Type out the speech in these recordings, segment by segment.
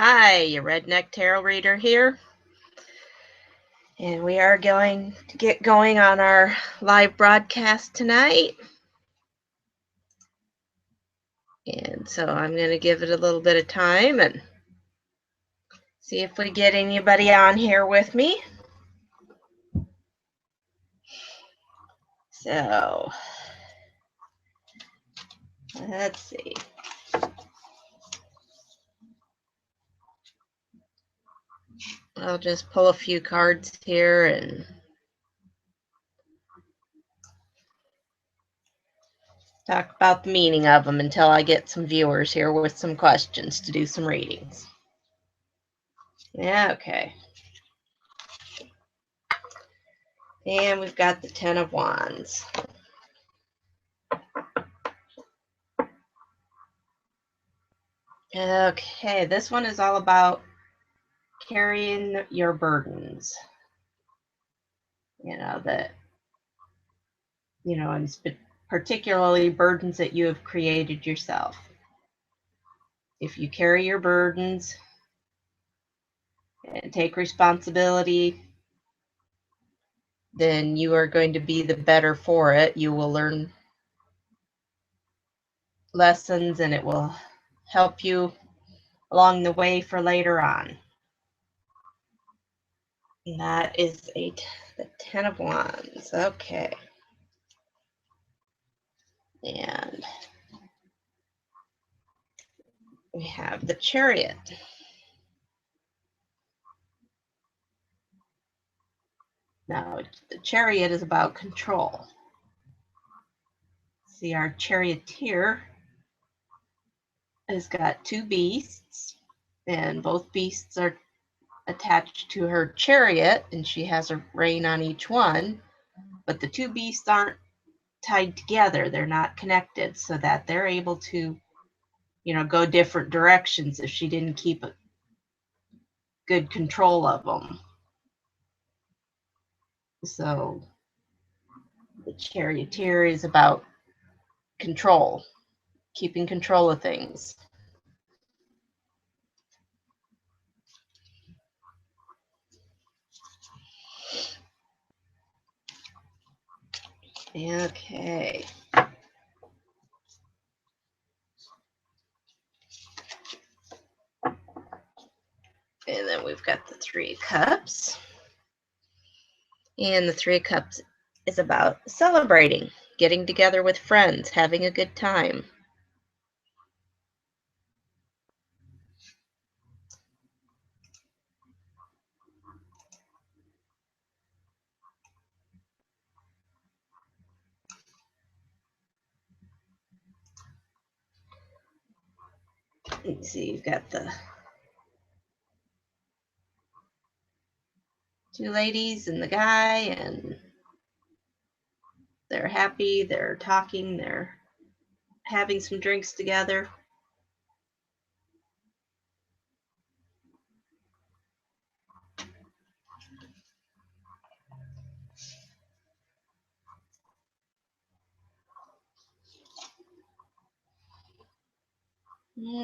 Hi, your Redneck Tarot Reader here. And we are going to get going on our live broadcast tonight. And so I'm going to give it a little bit of time and see if we get anybody on here with me. So, let's see. I'll just pull a few cards here and talk about the meaning of them until I get some viewers here with some questions to do some readings. Yeah, okay. And we've got the Ten of Wands. Okay, this one is all about carrying your burdens. And particularly burdens that you have created yourself. If you carry your burdens and take responsibility, then you are going to be the better for it. You will learn lessons and it will help you along the way for later on. And that is the Ten of Wands. Okay. And we have the Chariot. Now, the Chariot is about control. See, our charioteer has got two beasts, and both beasts are attached to her chariot, and she has a rein on each one, but the two beasts aren't tied together. They're not connected so that they're able to, go different directions if she didn't keep a good control of them. So the charioteer is about control, keeping control of things. Okay. And then we've got the Three of Cups. And the Three of Cups is about celebrating, getting together with friends, having a good time. Let's see, you've got the two ladies and the guy, and they're happy, they're talking, they're having some drinks together.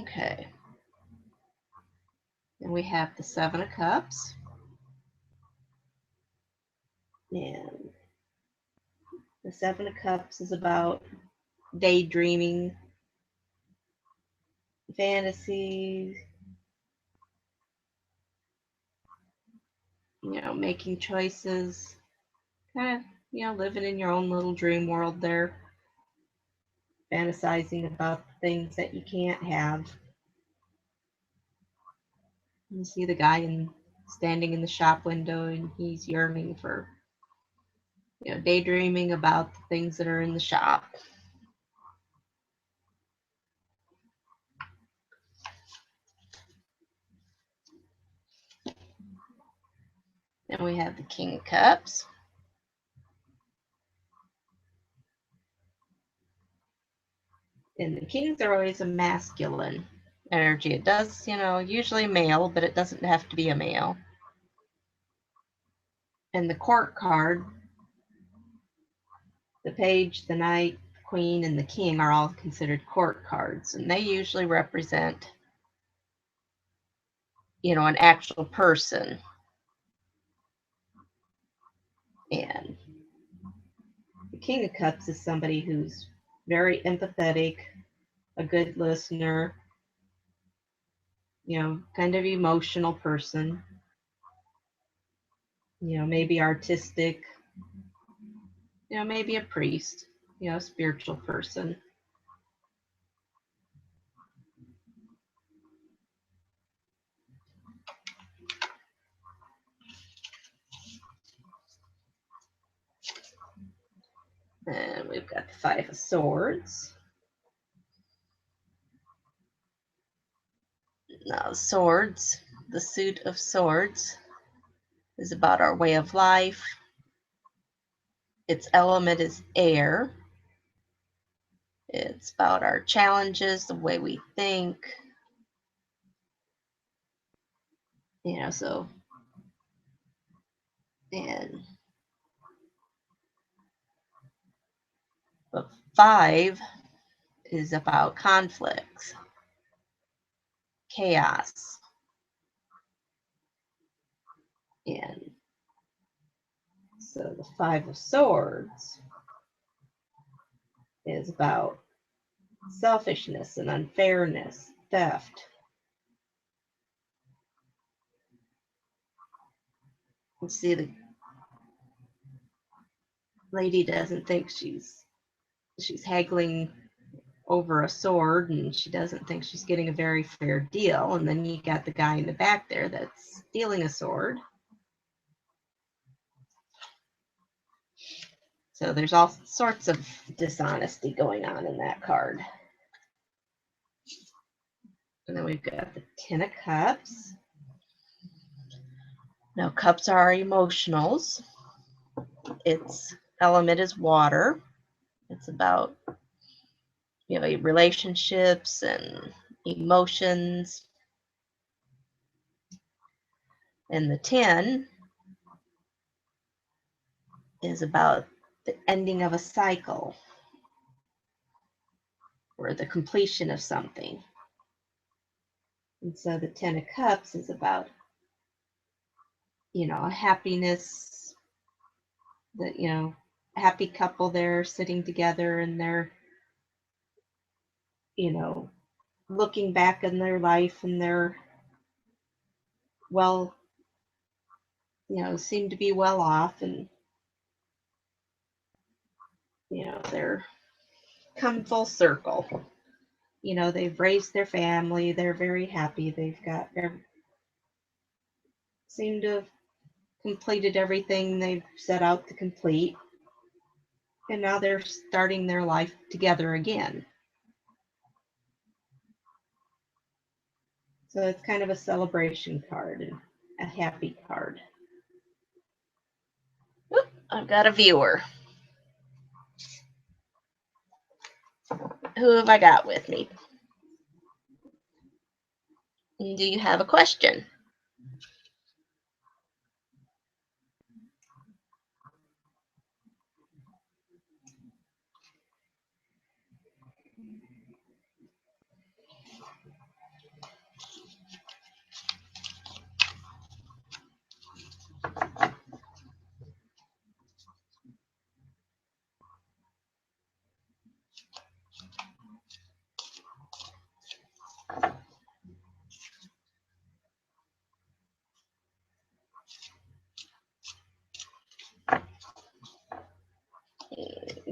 Okay. And we have the Seven of Cups. And the Seven of Cups is about daydreaming, fantasies, making choices, kind of, living in your own little dream world there, fantasizing about things that you can't have. You see the guy standing in the shop window, and he's yearning for, daydreaming about the things that are in the shop. Then we have the King of Cups. And the kings are always a masculine energy. It does, usually male, but it doesn't have to be a male. And the Court card, the Page, the Knight, the Queen, and the King are all considered court cards, and they usually represent an actual person. And the King of Cups is somebody who's very empathetic, a good listener, kind of emotional person, maybe artistic, maybe a priest, spiritual person. And we've got the Five of Swords. Now, swords, the suit of swords, is about our way of life. Its element is air. It's about our challenges, the way we think. So, and but 5 is about conflicts, chaos. And so the 5 of Swords is about selfishness and unfairness, theft. You see, the lady doesn't think she's haggling over a sword, and she doesn't think she's getting a very fair deal. And then you got the guy in the back there that's stealing a sword. So there's all sorts of dishonesty going on in that card. And then we've got the Ten of Cups. Now, cups are our emotionals. Its element is water. It's about, relationships and emotions. And the 10 is about the ending of a cycle or the completion of something. And so the Ten of Cups is about, a happiness, that, a happy couple there sitting together, and they're, looking back in their life, and they're, well, seem to be well off, and, they're come full circle. They've raised their family, they're very happy, seem to have completed everything they've set out to complete, and now they're starting their life together again. So it's kind of a celebration card and a happy card. Oop, I've got a viewer. Who have I got with me? Do you have a question?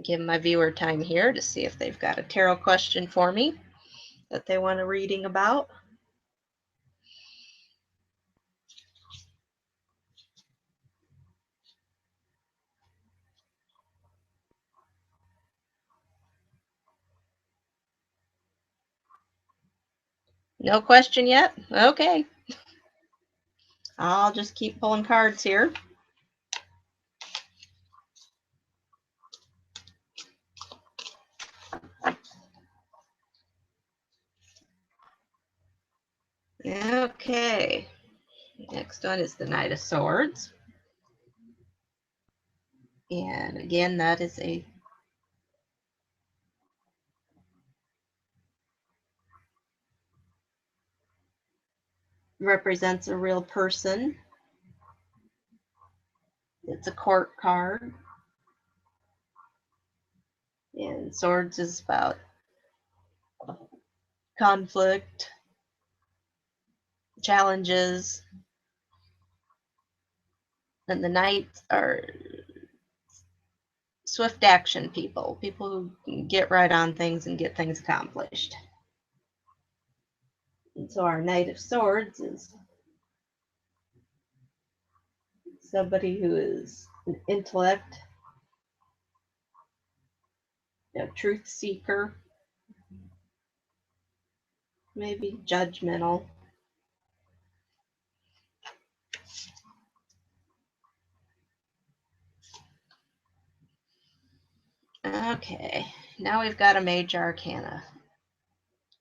Give my viewer time here to see if they've got a tarot question for me that they want a reading about. No question yet? Okay. I'll just keep pulling cards here. Okay. Next one is the Knight of Swords. And again, that is a represents a real person. It's a court card. And Swords is about conflict, challenges. And the Knights are swift action people, people who can get right on things and get things accomplished. And so our Knight of Swords is somebody who is an intellect, a truth seeker, maybe judgmental. Okay, now we've got a Mage Arcana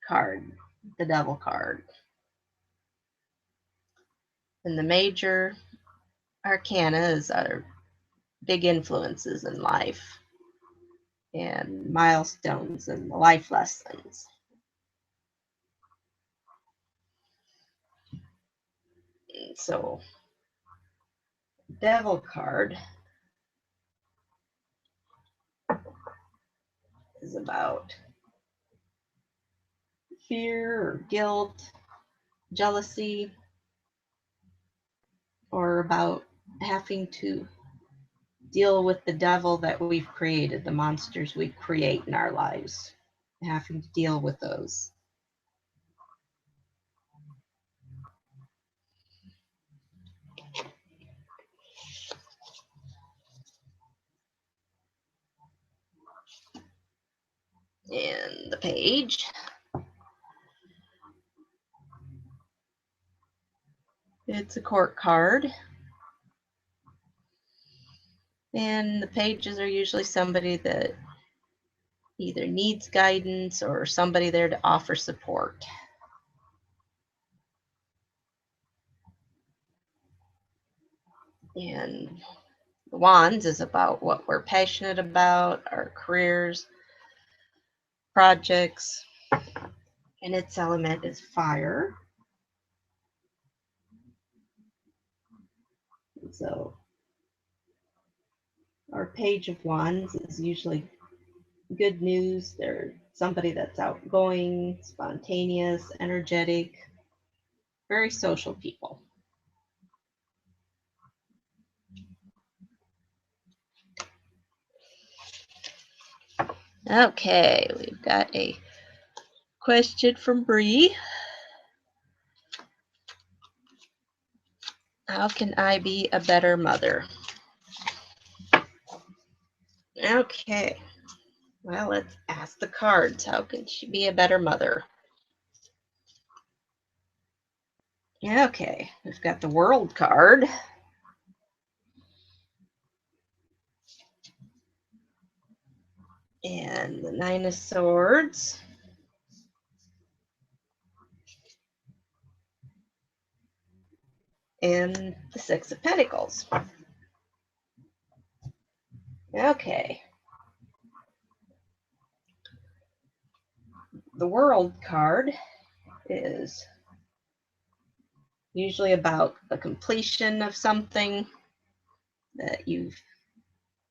card, the Devil card. And the Major Arcana is our big influences in life and milestones and life lessons. And so, Devil card is about fear or guilt, jealousy, or about having to deal with the devil that we've created, the monsters we create in our lives, having to deal with those. And the page. It's a court card. And the pages are usually somebody that either needs guidance or somebody there to offer support. And the Wands is about what we're passionate about, our careers, projects, and its element is fire. So our Page of Wands is usually good news. They're somebody that's outgoing, spontaneous, energetic, very social people. Okay, we've got a question from Bree. How can I be a better mother? Okay, well, let's ask the cards. How can she be a better mother? Okay, we've got the World card. And the Nine of Swords. And the Six of Pentacles. Okay. The World card is usually about the completion of something that you've,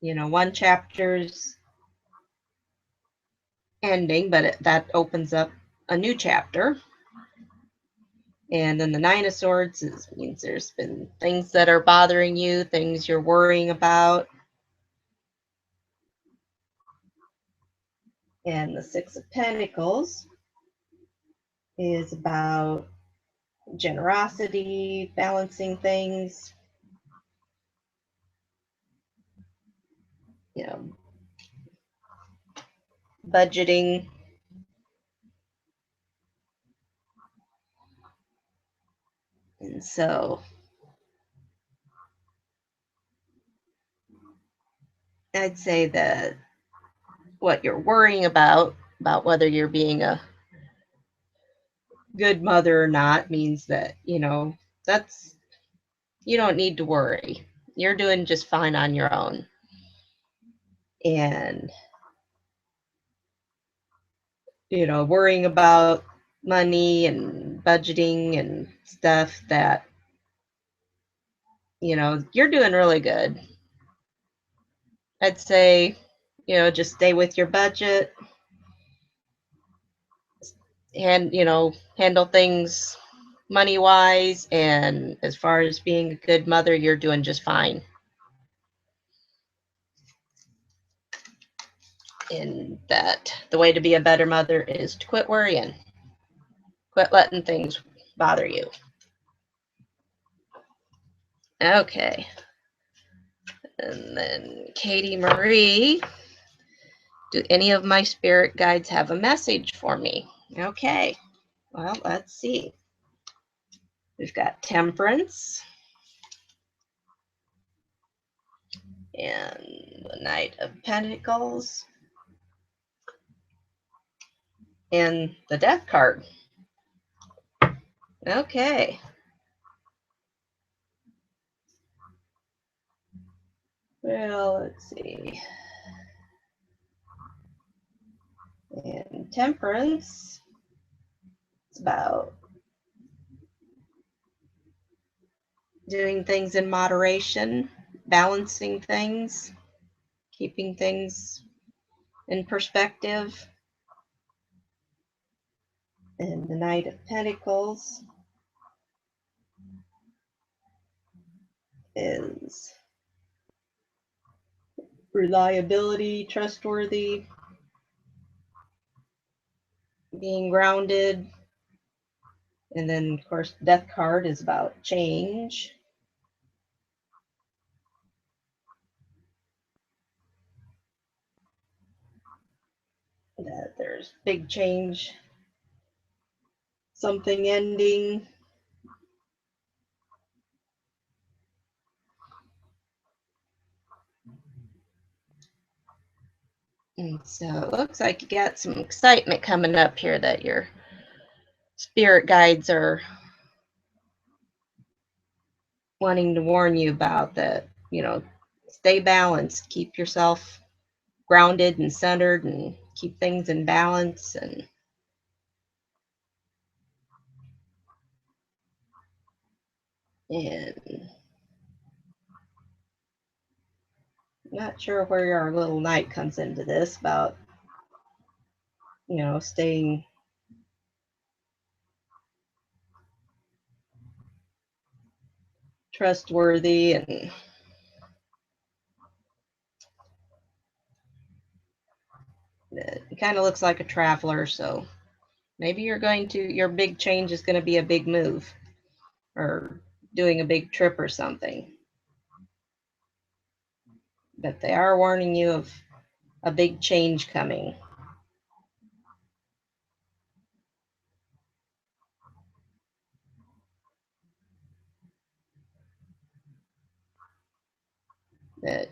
one chapter's ending, but that opens up a new chapter. And then the Nine of Swords means there's been things that are bothering you, things you're worrying about. And the Six of Pentacles is about generosity, balancing things, budgeting. And so I'd say that what you're worrying about whether you're being a good mother or not, means that, that's, you don't need to worry. You're doing just fine on your own. And, worrying about money and budgeting and stuff that, you're doing really good. I'd say, just stay with your budget and, handle things money wise. And as far as being a good mother, you're doing just fine. And that the way to be a better mother is to quit worrying, quit letting things bother you. Okay. And then Katie Marie, do any of my spirit guides have a message for me? Okay. Well, let's see. We've got Temperance and the Knight of Pentacles and the Death card. Okay. Well, let's see. And Temperance, it's about doing things in moderation, balancing things, keeping things in perspective. And the Knight of Pentacles is reliability, trustworthy, being grounded. And then, of course, Death card is about change. That there's big change, something ending. And so it looks like you got some excitement coming up here that your spirit guides are wanting to warn you about. That, stay balanced, keep yourself grounded and centered, and keep things in balance. And not sure where our little knight comes into this about, staying trustworthy. And it kind of looks like a traveler. So maybe your big change is going to be a big move or doing a big trip or something. But they are warning you of a big change coming. That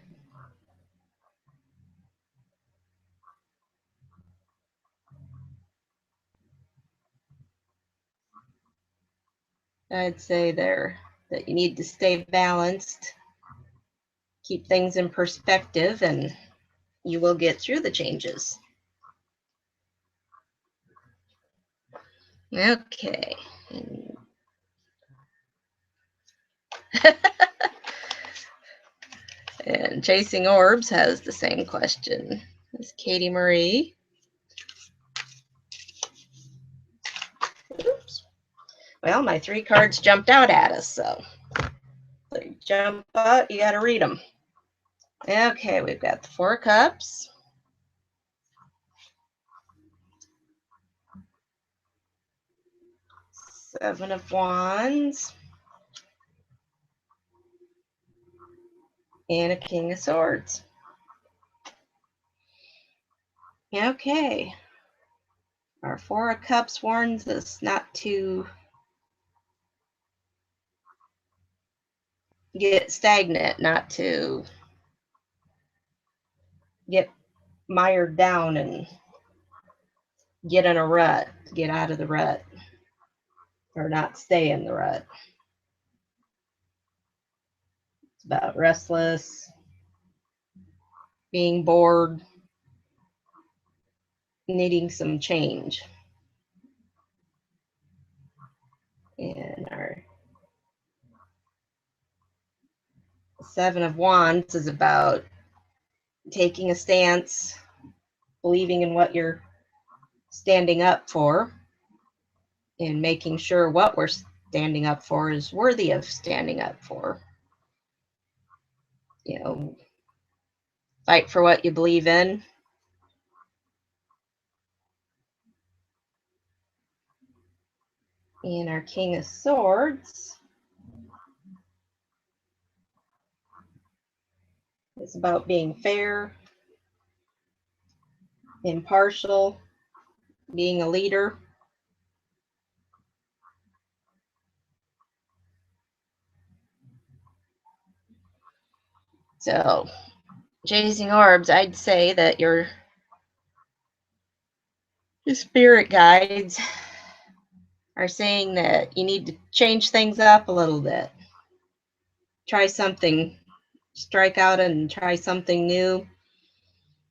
I'd say there that you need to stay balanced, keep things in perspective, and you will get through the changes. Okay. And Chasing Orbs has the same question as Katie Marie. Oops. Well, my 3 cards jumped out at us, so they jump out, you got to read them. Okay, we've got the 4 of Cups, Seven of Wands, and a King of Swords. Okay. Our 4 of Cups warns us not to get stagnant, not to get mired down and get in a rut, get out of the rut, or not stay in the rut. It's about restless, being bored, needing some change. And our Seven of Wands is about taking a stance, believing in what you're standing up for, and making sure what we're standing up for is worthy of standing up for. You know, fight for what you believe in. And our King of Swords is about being fair, impartial, being a leader. So, chasing orbs, I'd say that your spirit guides are saying that you need to change things up a little bit. Try something, strike out and try something new.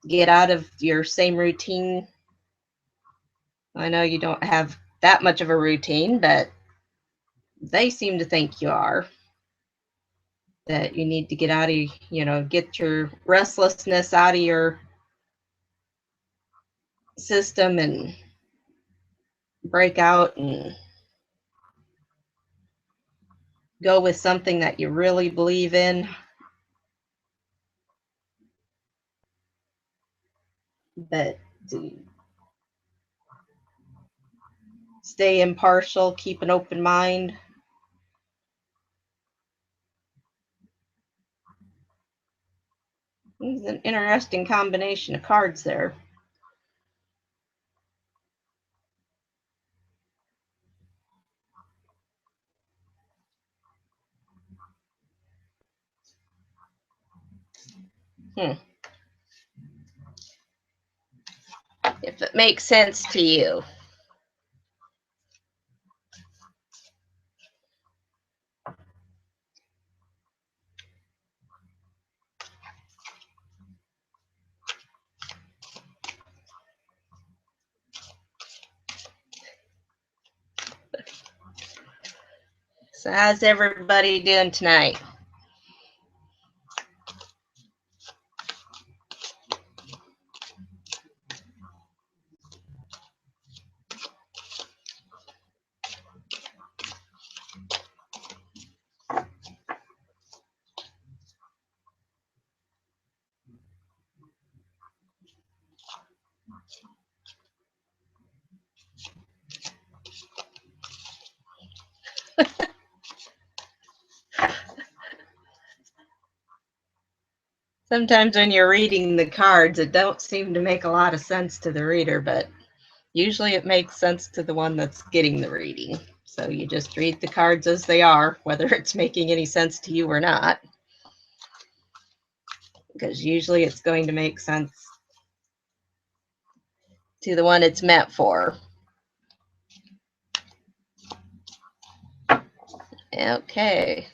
Get out of your same routine. I know you don't have that much of a routine, but they seem to think you are. That you need to get out of, get your restlessness out of your system and break out and go with something that you really believe in. But stay impartial, keep an open mind. It's an interesting combination of cards there. If it makes sense to you. So how's everybody doing tonight? Sometimes when you're reading the cards, it don't seem to make a lot of sense to the reader, but usually it makes sense to the one that's getting the reading. So you just read the cards as they are, whether it's making any sense to you or not. Because usually it's going to make sense to the one it's meant for. Okay.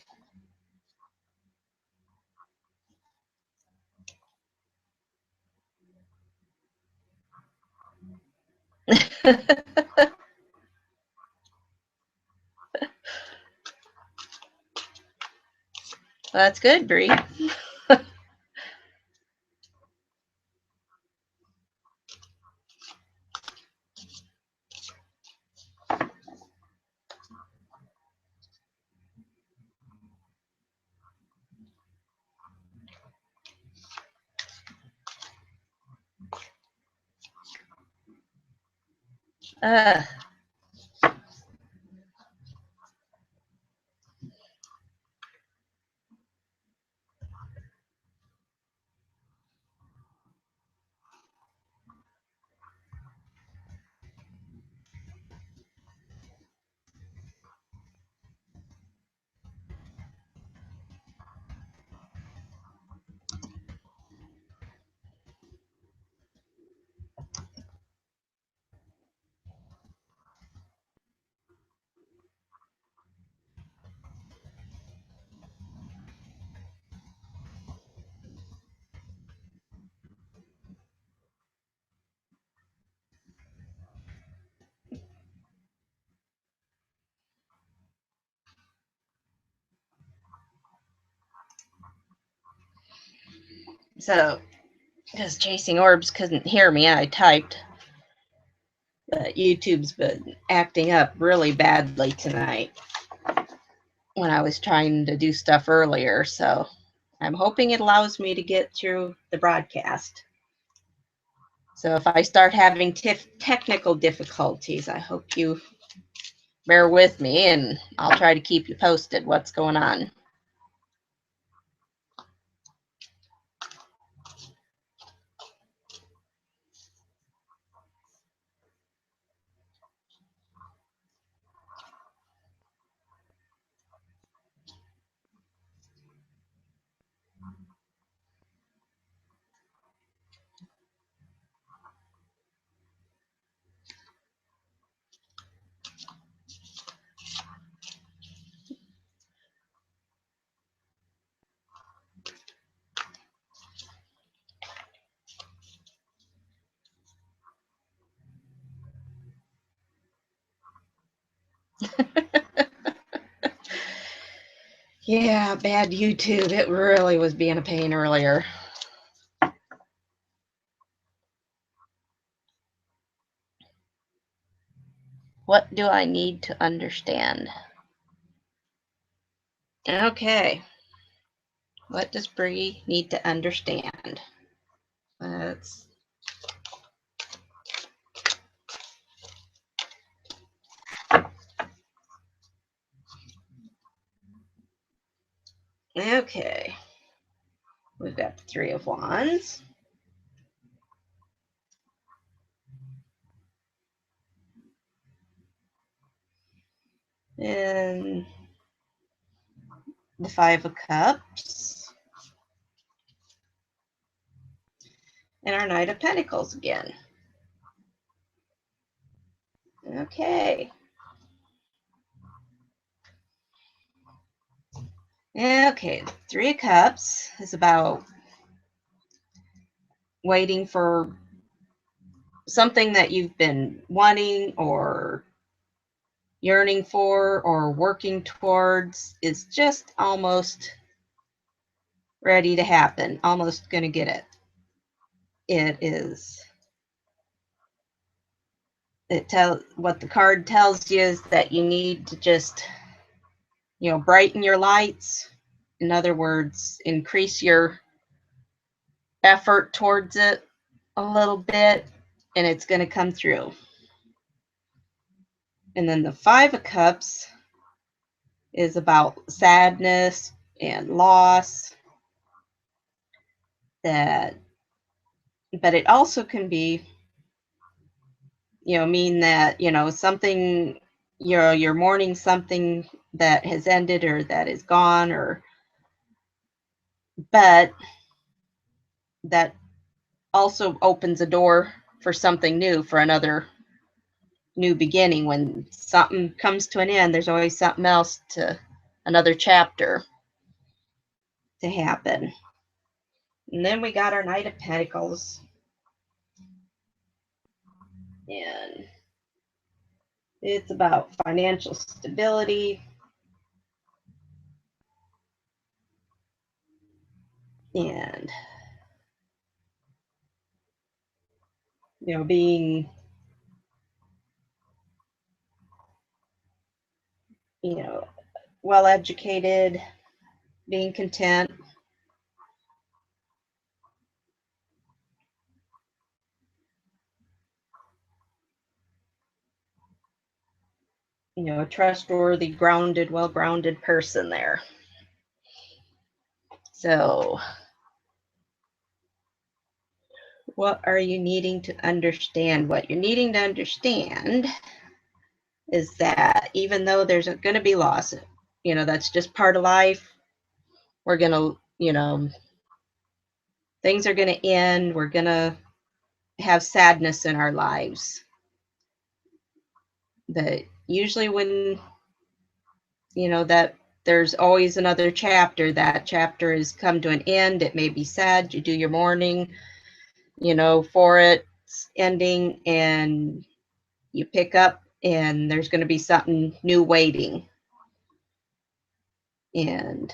That's good, Bree. Uh, So, because Chasing Orbs couldn't hear me, I typed. But YouTube's been acting up really badly tonight when I was trying to do stuff earlier. So I'm hoping it allows me to get through the broadcast. So if I start having technical difficulties, I hope you bear with me, and I'll try to keep you posted what's going on. Yeah, bad YouTube. It really was being a pain earlier. What do I need to understand? Okay. What does Bree need to understand? Let's. Okay. We've got the Three of Wands. And the Five of Cups. And our Knight of Pentacles again. Okay. Okay, Three of Cups is about waiting for something that you've been wanting or yearning for or working towards is just almost ready to happen, almost going to get it. It is. What the card tells you is that you need to just, brighten your lights. In other words, increase your effort towards it a little bit, and it's going to come through. And then the Five of Cups is about sadness and loss. But it also can be, mean that, something, you're mourning something that has ended or that is gone, but that also opens a door for something new, for another new beginning. When something comes to an end, there's always something else, another chapter to happen. And then we got our Knight of Pentacles. And it's about financial stability. And, being, well educated, being content. A trustworthy, grounded, well-grounded person there. So, what are you needing to understand? What you're needing to understand is that even though there's going to be loss, that's just part of life. We're going to, things are going to end. We're going to have sadness in our lives. That usually when, that there's always another chapter. That chapter has come to an end. It may be sad. You do your mourning, for its ending, and you pick up, and there's going to be something new waiting. And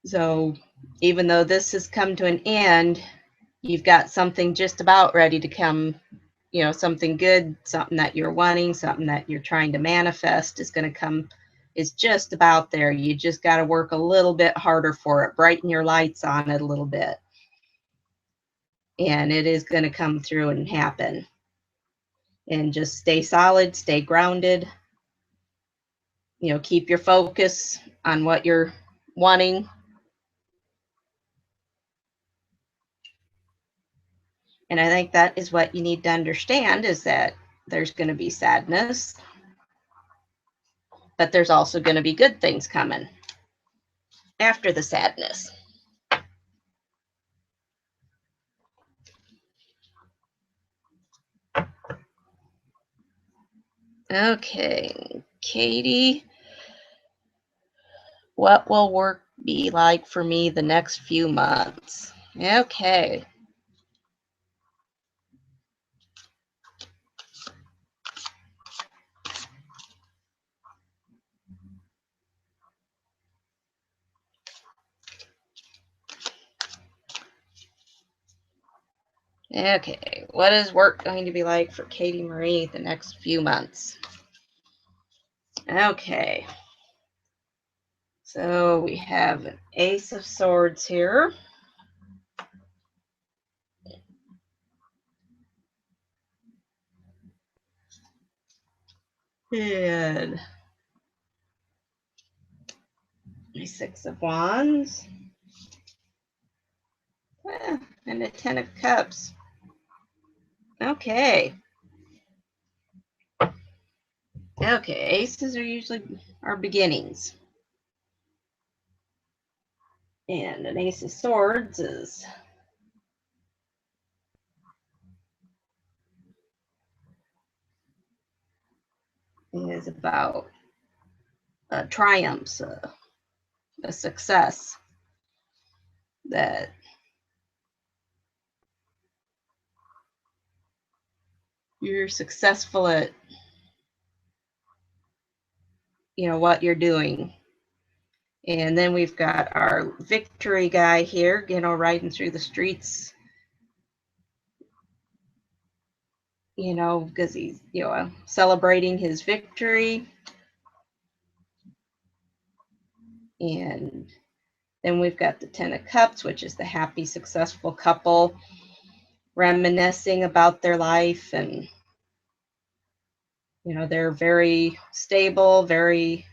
so even though this has come to an end, you've got something just about ready to come, you know, something good, something that you're wanting, something that you're trying to manifest is going to come, is just about there. You just got to work a little bit harder for it, brighten your lights on it a little bit. And it is going to come through and happen. And just stay solid, stay grounded. You know, keep your focus on what you're wanting. And I think that is what you need to understand, is that there's going to be sadness, but there's also going to be good things coming after the sadness. Okay, Katie, what will work be like for me the next few months? Okay. Okay, what is work going to be like for Katie Marie the next few months? Okay. So we have an Ace of Swords here. And a Six of Wands. And a Ten of Cups. Okay. Okay, aces are usually our beginnings. And an Ace of Swords is about triumphs, a success that you're successful at, you know, what you're doing. And then we've got our victory guy here, you know, riding through the streets, you know, because he's, you know, celebrating his victory. And then we've got the Ten of Cups, which is the happy, successful couple reminiscing about their life. And, you know, they're very stable, very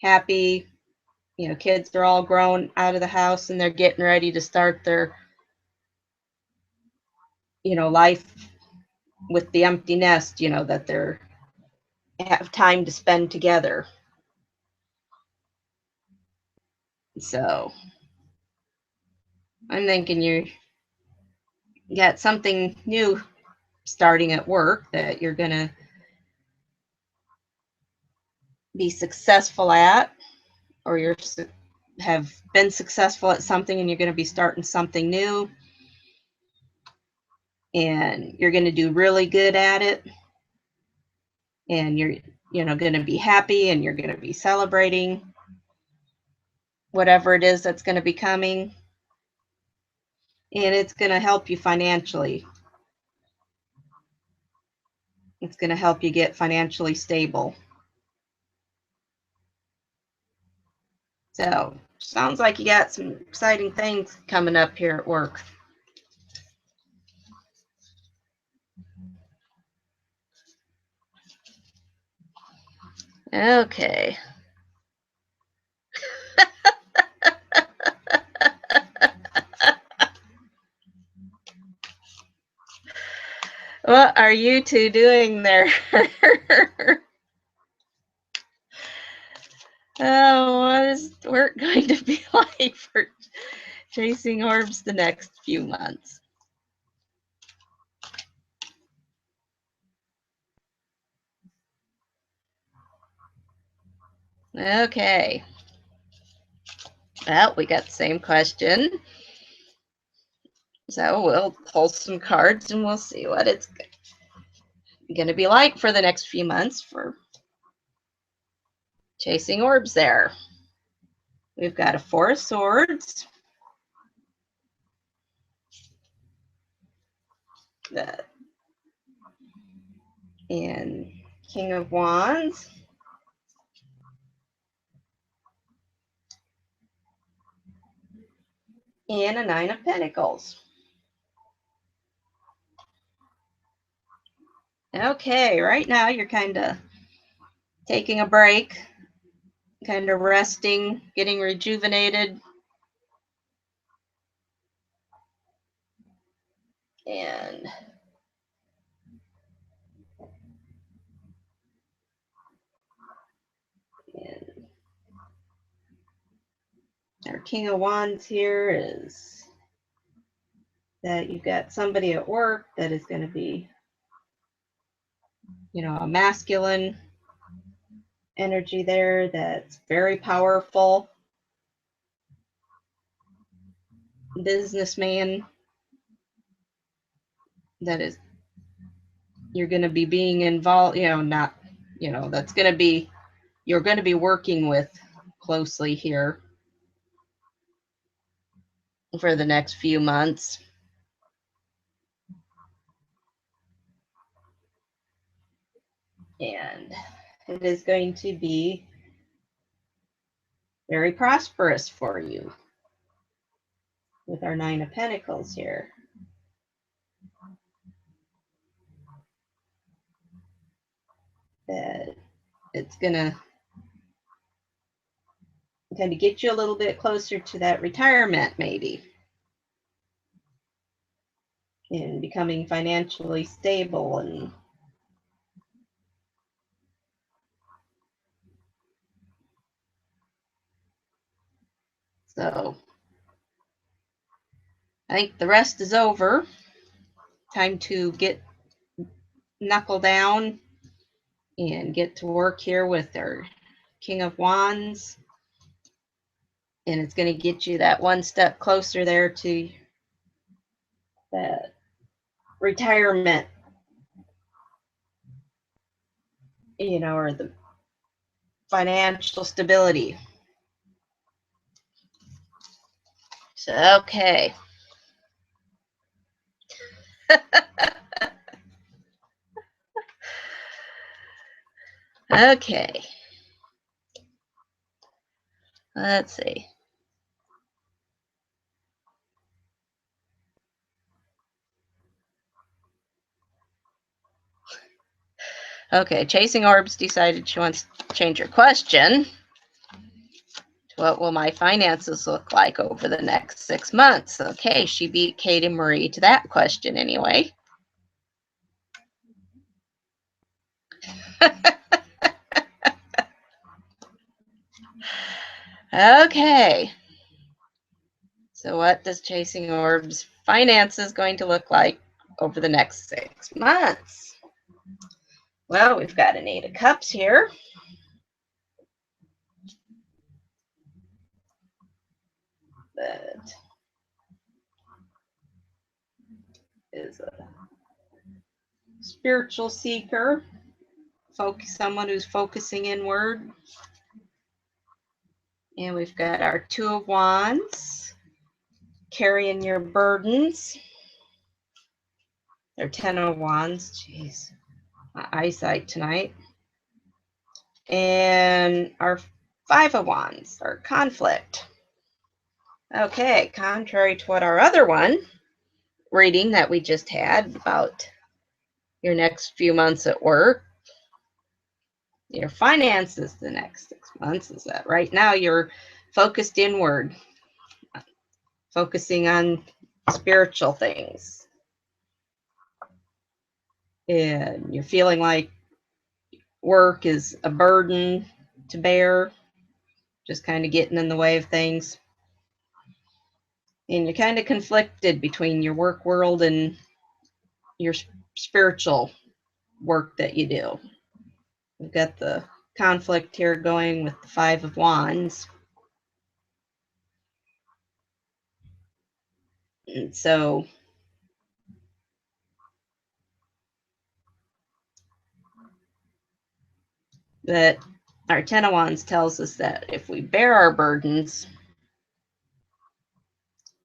happy. You know, kids are all grown out of the house and they're getting ready to start their, you know, life with the empty nest, you know, that they're have time to spend together. So I'm thinking you got something new starting at work that you're going to be successful at, or you're have been successful at something and you're going to be starting something new, and you're going to do really good at it, and you're, you know, going to be happy and you're going to be celebrating whatever it is that's going to be coming, and it's going to help you financially. It's going to help you get financially stable. So sounds like you got some exciting things coming up here at work. Okay. What are you two doing there? Oh, what is work going to be like for chasing orbs the next few months? Okay. Well, we got the same question. So we'll pull some cards and we'll see what it's going to be like for the next few months for chasing orbs there. We've got a Four of Swords. And King of Wands. And a Nine of Pentacles. Okay, right now you're kind of taking a break, kind of resting, getting rejuvenated. And our King of Wands here is that you've got somebody at work that is going to be, you know, a masculine energy there that's very powerful. Businessman that is, you're going to be being involved, you know, not, you know, that's going to be, you're going to be working with closely here for the next few months. And it is going to be very prosperous for you with our Nine of Pentacles here. That it's going to kind of get you a little bit closer to that retirement, maybe, and becoming financially stable. And so I think the rest is over. Time to knuckle down and get to work here with our King of Wands. And it's going to get you that one step closer there to that retirement, you know, or the financial stability. So, okay. Okay. Let's see. Okay, Chasing Orbs decided she wants to change her question. What will my finances look like over the next 6 months? Okay, she beat Katie Marie to that question anyway. Okay. So what does Chasing Orbs finances going to look like over the next 6 months? Well, we've got an Eight of Cups here. That is a spiritual seeker, someone who's focusing inward. And we've got our Two of Wands, carrying your burdens. Or 10 of Wands. Jeez, my eyesight tonight. And our Five of Wands, our conflict. Okay, contrary to what our other one reading that we just had about your next few months at work, your finances the next 6 months is that right now you're focused inward, focusing on spiritual things. And you're feeling like work is a burden to bear, just kind of getting in the way of things. And you're kind of conflicted between your work world and your spiritual work that you do. We've got the conflict here going with the Five of Wands. And so that our Ten of Wands tells us that if we bear our burdens,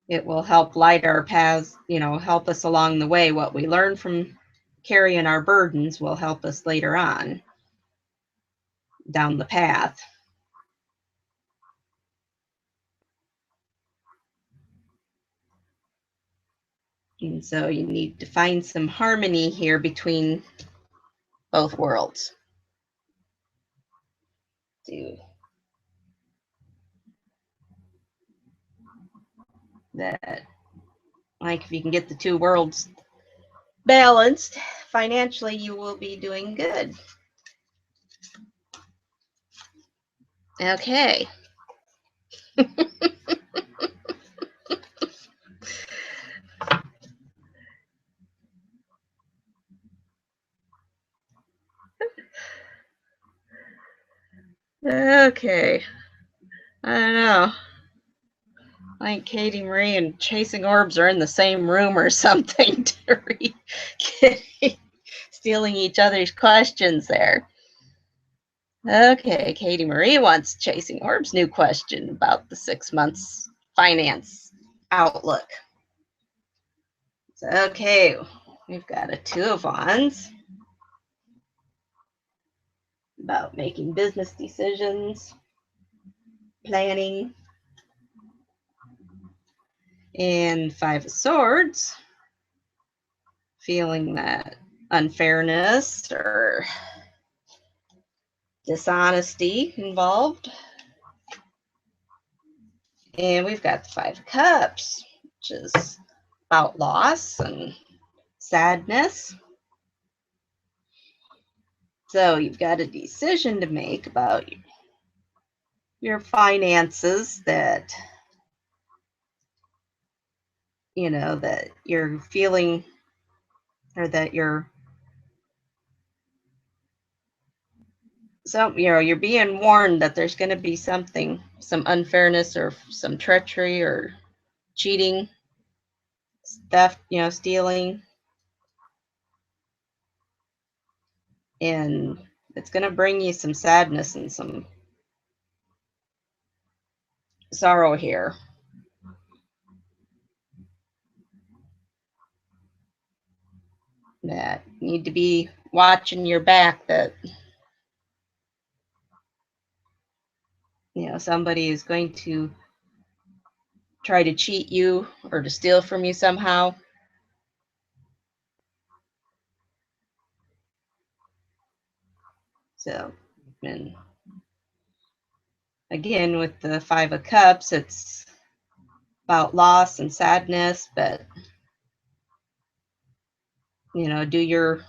it will help light our paths, help us along the way. What we learn from carrying our burdens will help us later on down the path. And so you need to find some harmony here between both worlds. That, like, if you can get the two worlds balanced financially, you will be doing good. Okay. Okay. I don't know. I think Katie Marie and Chasing Orbs are in the same room or something, stealing each other's questions there. Okay, Katie Marie wants Chasing Orbs' new question about the 6 months finance outlook. So, okay, we've got a Two of Wands about making business decisions, planning, and Five of Swords, feeling that unfairness or dishonesty involved. And we've got the Five of Cups, which is about loss and sadness. So you've got a decision to make about your finances that, that you're feeling, or that you're you're being warned that there's going to be some unfairness or some treachery or cheating, theft, stealing. And it's going to bring you some sadness and some sorrow here. That you need to be watching your back, that somebody is going to try to cheat you or to steal from you somehow. So, and again, with the Five of Cups, it's about loss and sadness, but do your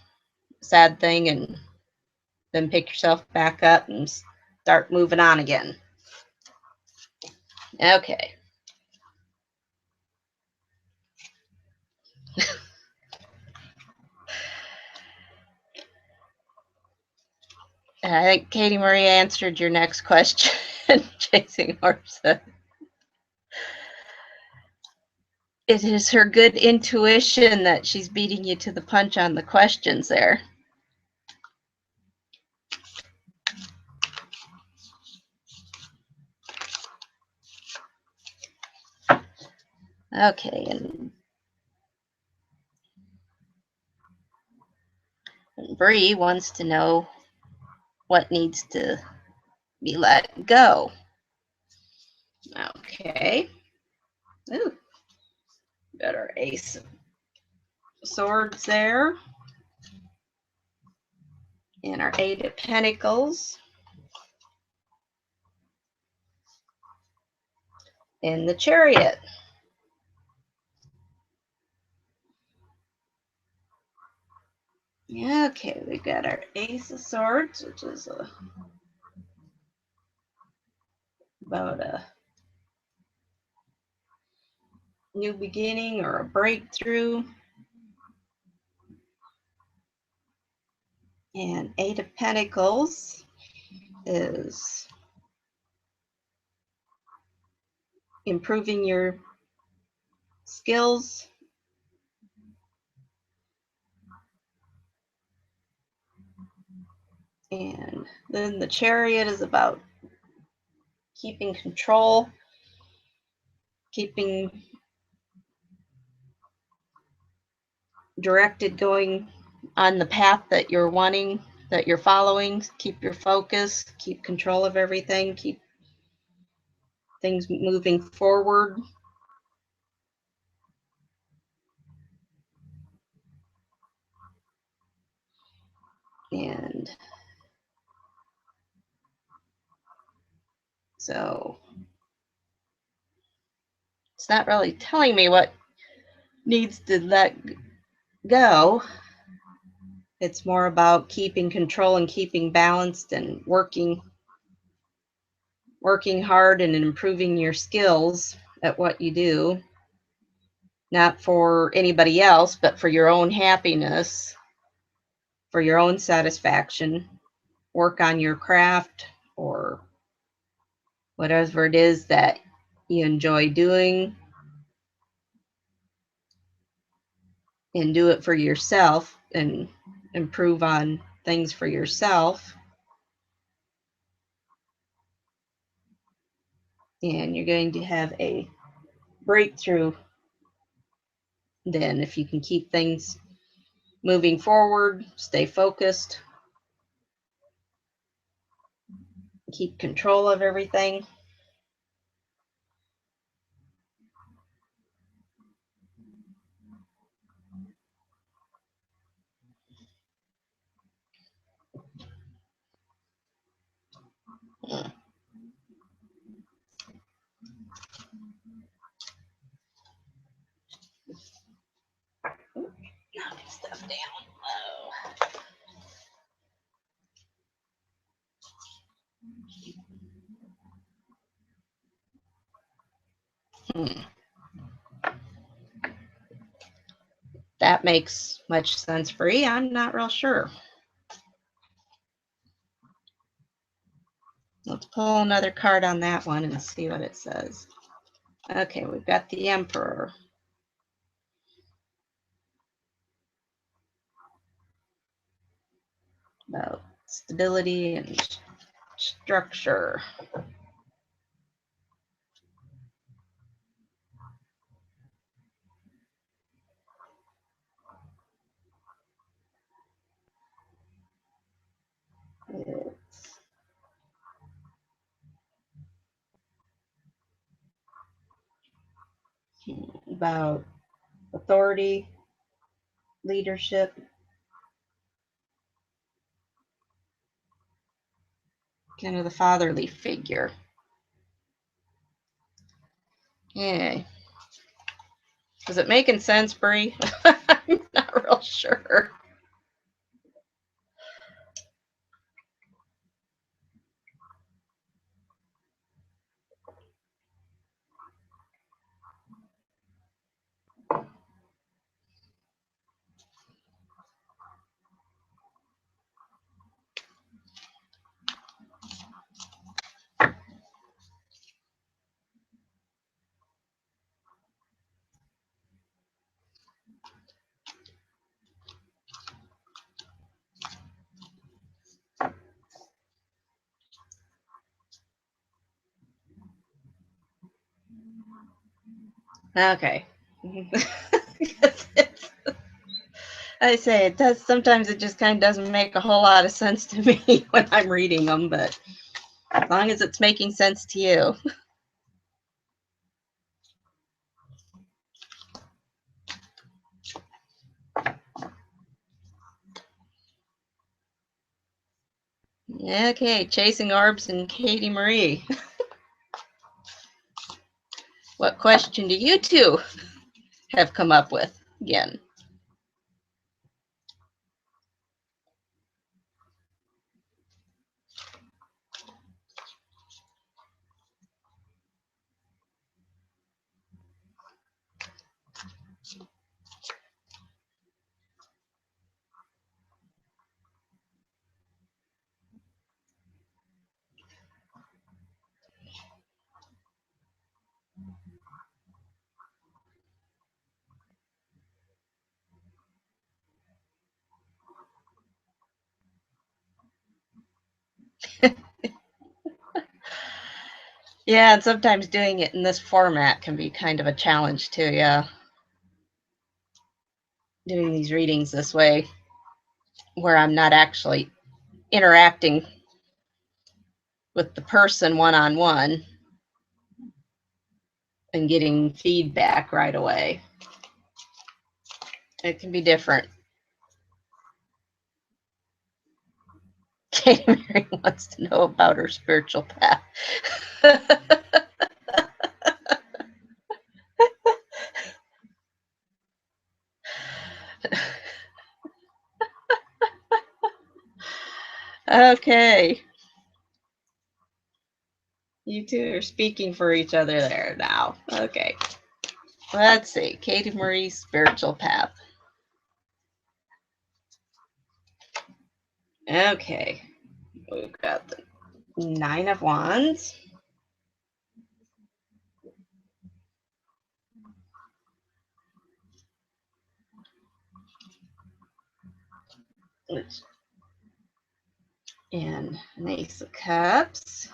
sad thing and then pick yourself back up and start moving on again. Okay. I think Katie Marie answered your next question. Chasing Orbs. It is her good intuition that she's beating you to the punch on the questions there. Okay, and Bree wants to know what needs to be let go. Okay. Ooh. Got our Ace of Swords there. And our Eight of Pentacles. And the Chariot. Okay, we got our Ace of Swords, which is about a new beginning or a breakthrough. And Eight of Pentacles is improving your skills, And then the Chariot is about keeping control, keeping directed, going on the path that you're wanting, that you're following. Keep your focus, keep control of everything, keep things moving forward. And so it's not really telling me what needs to let go. It's more about keeping control and keeping balanced and working hard and improving your skills at what you do, not for anybody else, but for your own happiness, for your own satisfaction. Work on your craft or whatever it is that you enjoy doing, and do it for yourself and improve on things for yourself. And you're going to have a breakthrough then if you can keep things moving forward, stay focused, keep control of everything. Knocking stuff down. That makes much sense, Bree. I'm not real sure. Let's pull another card on that one and see what it says. Okay, we've got the Emperor. About stability and structure. It's about authority, leadership, kind of the fatherly figure. Yeah. Is it making sense, Bree? I'm not real sure. Okay. I say it does. Sometimes it just kind of doesn't make a whole lot of sense to me when I'm reading them, but as long as it's making sense to you. Okay, Chasing Orbs and Katie Marie. What question do you two have come up with again? Yeah, and sometimes doing it in this format can be kind of a challenge too, yeah. Doing these readings this way, where I'm not actually interacting with the person one-on-one and getting feedback right away. It can be different. Katie Mary wants to know about her spiritual path. Okay. You two are speaking for each other there now. Okay. Let's see. Katie Marie's spiritual path. Okay. We've got the Nine of Wands. And an Ace of Cups.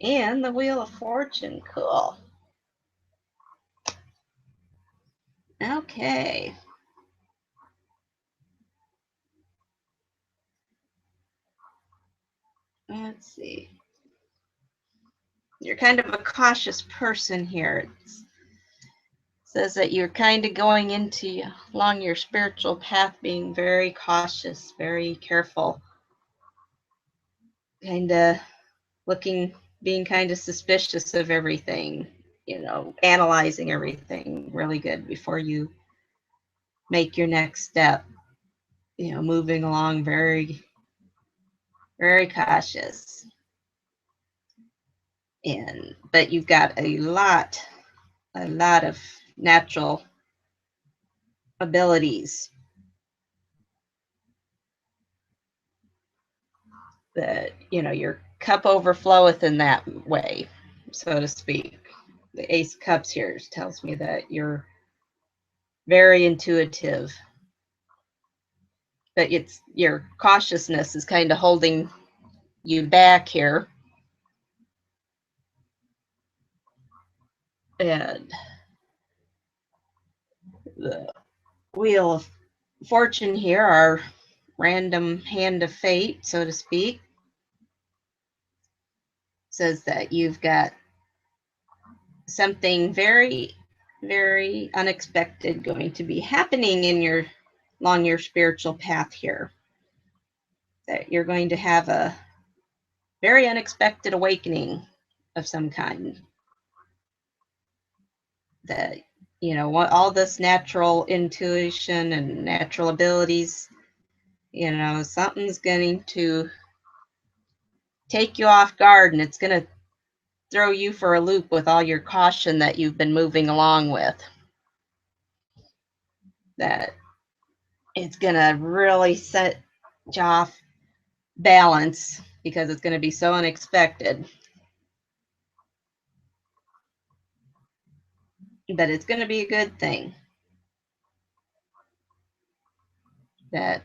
And the Wheel of Fortune. Cool. Okay. Let's see. You're kind of a cautious person here. It says that you're kind of going along your spiritual path being very cautious, very careful. Kind of being kind of suspicious of everything, analyzing everything really good before you make your next step, moving along very, very cautious. But you've got a lot of natural abilities that, your cup overfloweth in that way, so to speak. The Ace of Cups here tells me that you're very intuitive, but it's your cautiousness is kind of holding you back here. And the Wheel of Fortune here, our random hand of fate, so to speak, says that you've got something very, very unexpected going to be happening along your spiritual path here. That you're going to have a very unexpected awakening of some kind. That, all this natural intuition and natural abilities, something's going to take you off guard, and it's going to throw you for a loop with all your caution that you've been moving along with. That it's going to really set you off balance because it's going to be so unexpected. But it's going to be a good thing. That,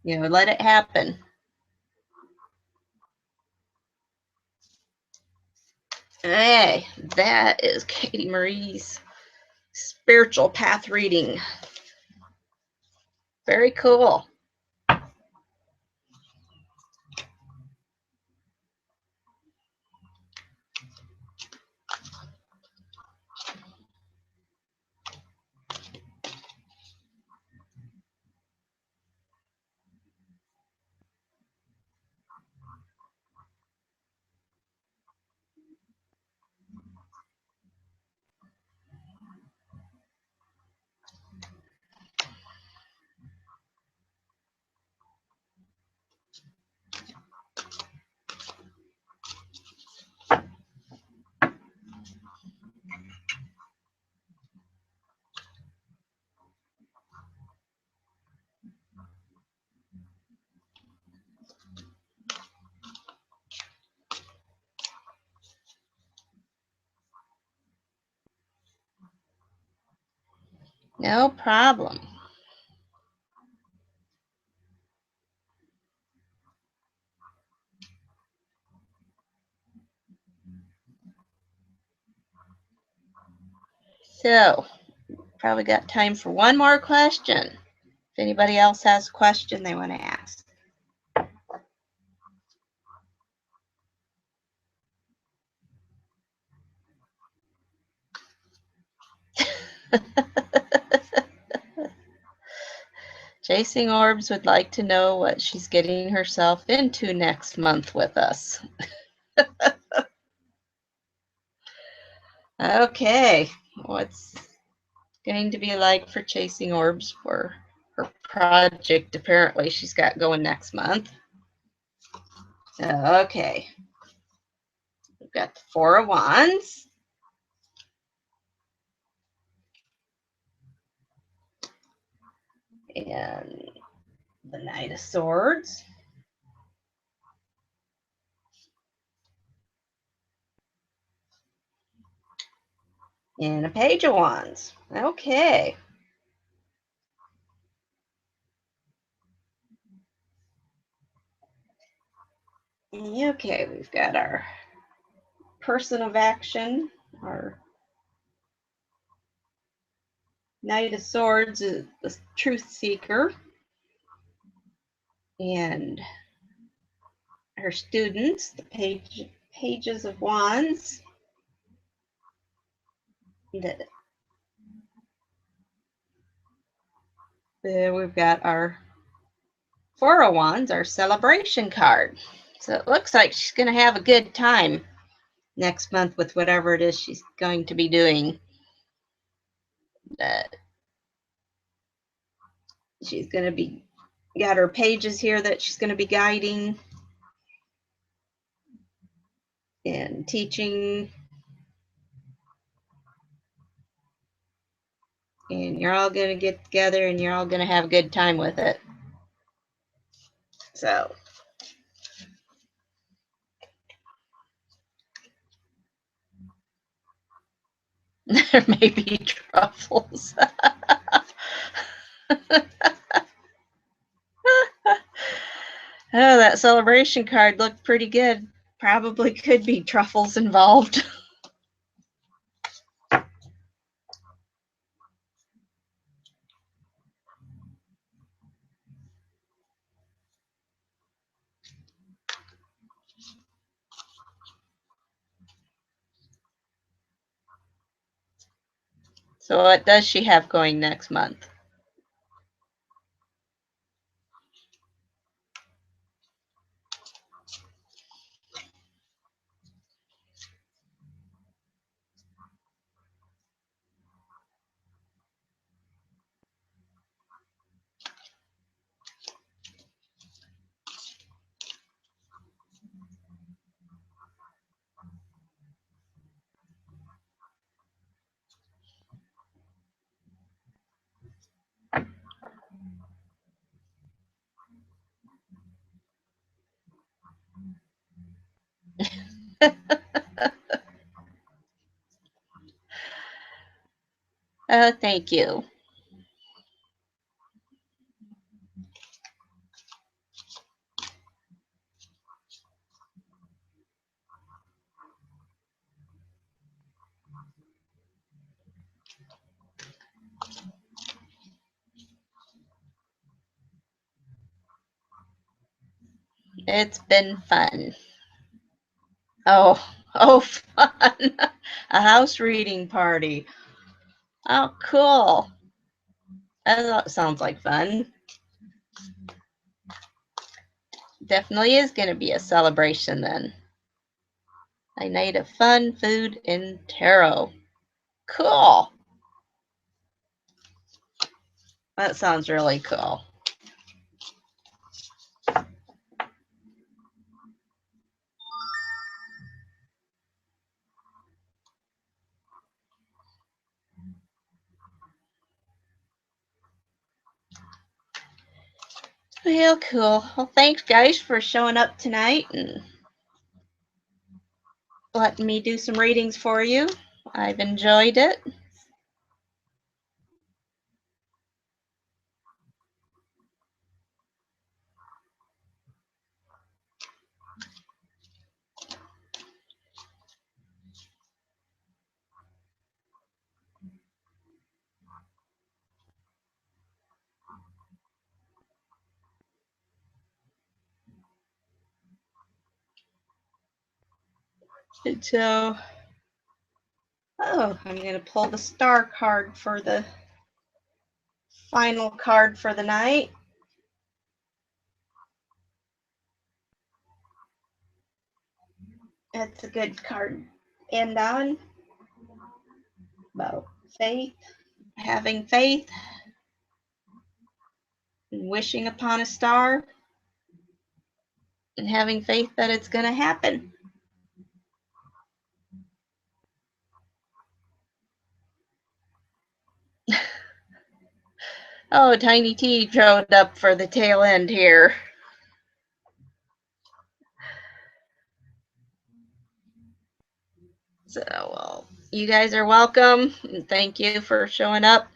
let it happen. Hey, that is Katie Marie's spiritual path reading. Very cool. No problem. So, probably got time for one more question. If anybody else has a question they want to ask. Chasing Orbs would like to know what she's getting herself into next month with us. Okay, what's going to be like for Chasing Orbs for her project apparently she's got going next month. Okay, we've got the Four of Wands. And the Knight of Swords. And a Page of Wands. Okay. Okay, we've got our person of action, our Knight of Swords is the truth seeker, and her students, the pages of wands. We've got our Four of Wands, our celebration card. So it looks like she's going to have a good time next month with whatever it is she's going to be doing. She's going to be got her pages here that she's going to be guiding and teaching, and you're all going to get together and you're all going to have a good time with it. So there may be truffles. Oh, that celebration card looked pretty good. Probably could be truffles involved. So what does she have going next month? Thank you. It's been fun. Oh, fun. A house reading party. Oh, cool. That sounds like fun. Definitely is going to be a celebration then. A night of fun, food, and tarot. Cool. That sounds really cool. Well, cool. Well, thanks, guys, for showing up tonight and letting me do some readings for you. I've enjoyed it. And so, oh, I'm going to pull the star card for the final card for the night. That's a good card to end on. About faith, having faith, and wishing upon a star, and having faith that it's going to happen. Oh, Tiny T showed up for the tail end here. So, well, you guys are welcome, and thank you for showing up.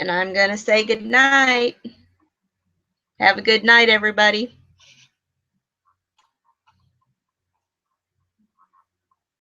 And I'm going to say good night. Have a good night, everybody.